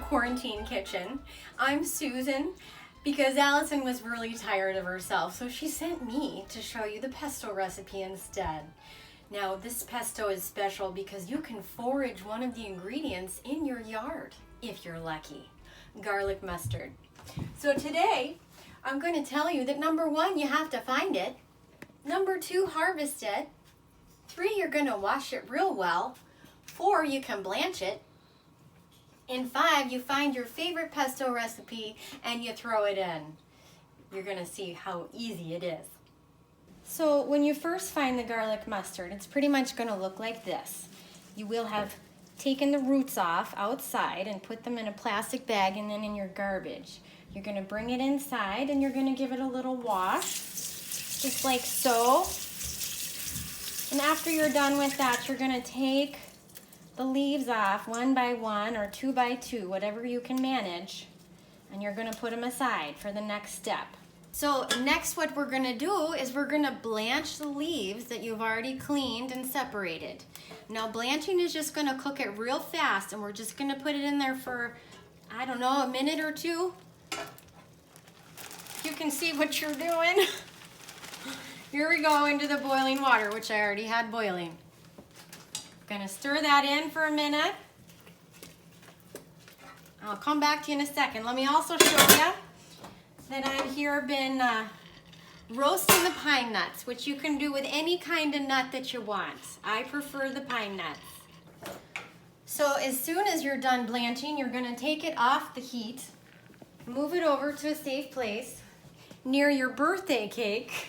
quarantine kitchen. I'm Susan because Allison was really tired of herself, so she sent me to show you the pesto recipe instead. Now this pesto is special because you can forage one of the ingredients in your yard if you're lucky. Garlic mustard. So today I'm going to tell you that number 1, you have to find it. Number 2, harvest it. 3, you're going to wash it real well. 4, you can blanch it. And 5, you find your favorite pesto recipe and you throw it in. You're going to see how easy it is. So when you first find the garlic mustard, it's pretty much going to look like this. You will have taken the roots off outside and put them in a plastic bag and then in your garbage. You're going to bring it inside and you're going to give it a little wash, just like so. And after you're done with that, you're going to take the leaves off 1 by 1 or 2 by 2, whatever you can manage, and you're going to put them aside for the next step. So next what we're going to do is we're going to blanch the leaves that you've already cleaned and separated. Now blanching is just going to cook it real fast, and we're just going to put it in there for, I don't know, a minute or 2. You can see what you're doing. Here we go into the boiling water, which I already had boiling. Gonna stir that in for a minute. I'll come back to you in a second. Let me also show you that I've here been roasting the pine nuts, which you can do with any kind of nut that you want. I prefer the pine nuts. So as soon as you're done blanching, you're gonna take it off the heat, move it over to a safe place near your birthday cake,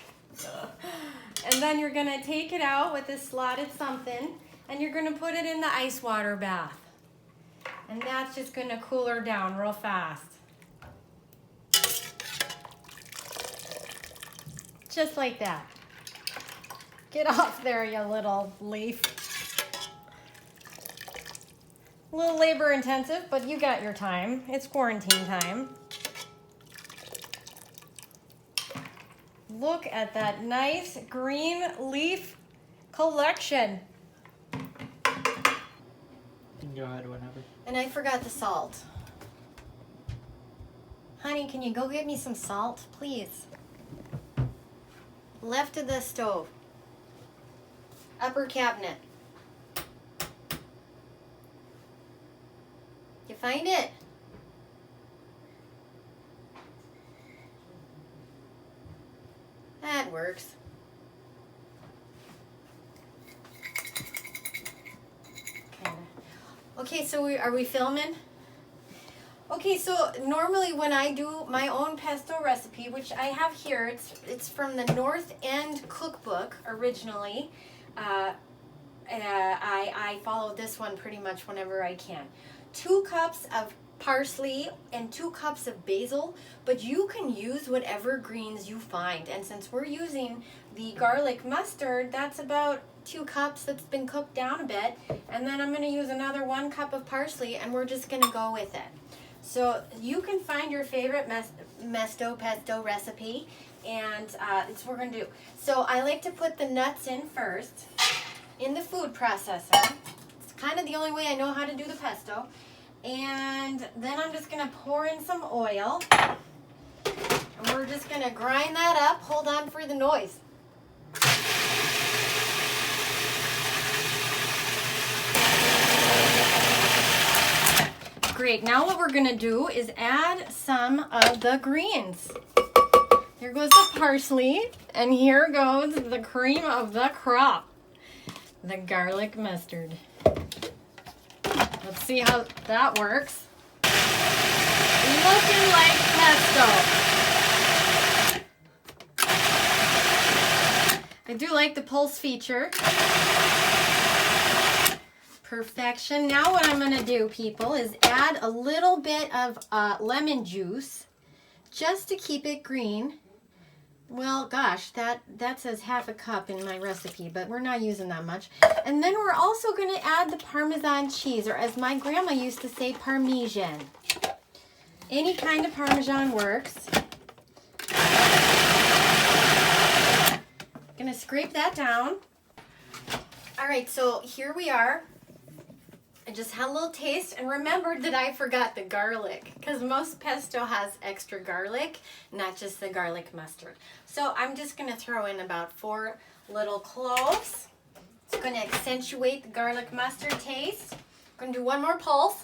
and then you're gonna take it out with a slotted something, and you're gonna put it in the ice water bath. And that's just gonna cool her down real fast. Just like that. Get off there, you little leaf. A little labor intensive, but you got your time. It's quarantine time. Look at that nice green leaf collection. Go ahead, whenever. And I forgot the salt. Honey, can you go get me some salt, please? Left of the stove. Upper cabinet. You find it? That works. Okay, so are we filming? Okay, so normally when I do my own pesto recipe, which I have here, it's from the North End cookbook originally. I follow this one pretty much whenever I can. 2 cups of parsley and 2 cups of basil, but you can use whatever greens you find. And since we're using the garlic mustard, that's about 2 cups that's been cooked down a bit. And then I'm going to use another 1 cup of parsley, and we're just going to go with it. So you can find your favorite pesto recipe, and it's what we're going to do. So I like to put the nuts in first in the food processor. It's kind of the only way I know how to do the pesto. And then I'm just going to pour in some oil. And we're just going to grind that up. Hold on for the noise. Great. Now what we're going to do is add some of the greens. Here goes the parsley, and here goes the cream of the crop, the garlic mustard. Let's see how that works. Looking like pesto. I do like the pulse feature. Perfection. Now what I'm going to do, people, is add a little bit of lemon juice just to keep it green. Well, gosh, that says half a cup in my recipe, but we're not using that much. And then we're also going to add the Parmesan cheese, or as my grandma used to say, Parmesan. Any kind of Parmesan works. Gonna scrape that down. All right, so here we are. I just had a little taste and remembered that I forgot the garlic because most pesto has extra garlic, not just the garlic mustard. So I'm just going to throw in about 4 little cloves. It's going to accentuate the garlic mustard taste. I'm going to do 1 more pulse.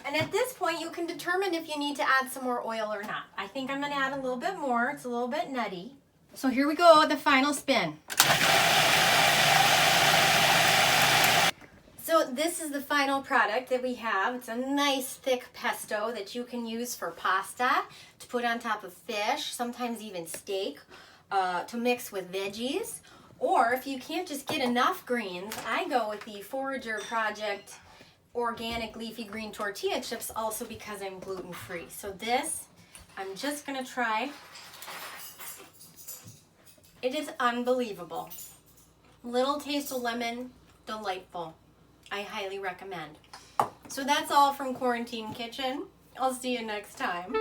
And at this point, you can determine if you need to add some more oil or not. I think I'm going to add a little bit more. It's a little bit nutty. So here we go, the final spin. So this is the final product that we have. It's a nice thick pesto that you can use for pasta, to put on top of fish, sometimes even steak, to mix with veggies. Or if you can't just get enough greens, I go with the Forager Project organic leafy green tortilla chips also because I'm gluten-free. So this, I'm just gonna try. It is unbelievable. Little taste of lemon, delightful. I highly recommend. So that's all from Quarantine Kitchen. I'll see you next time.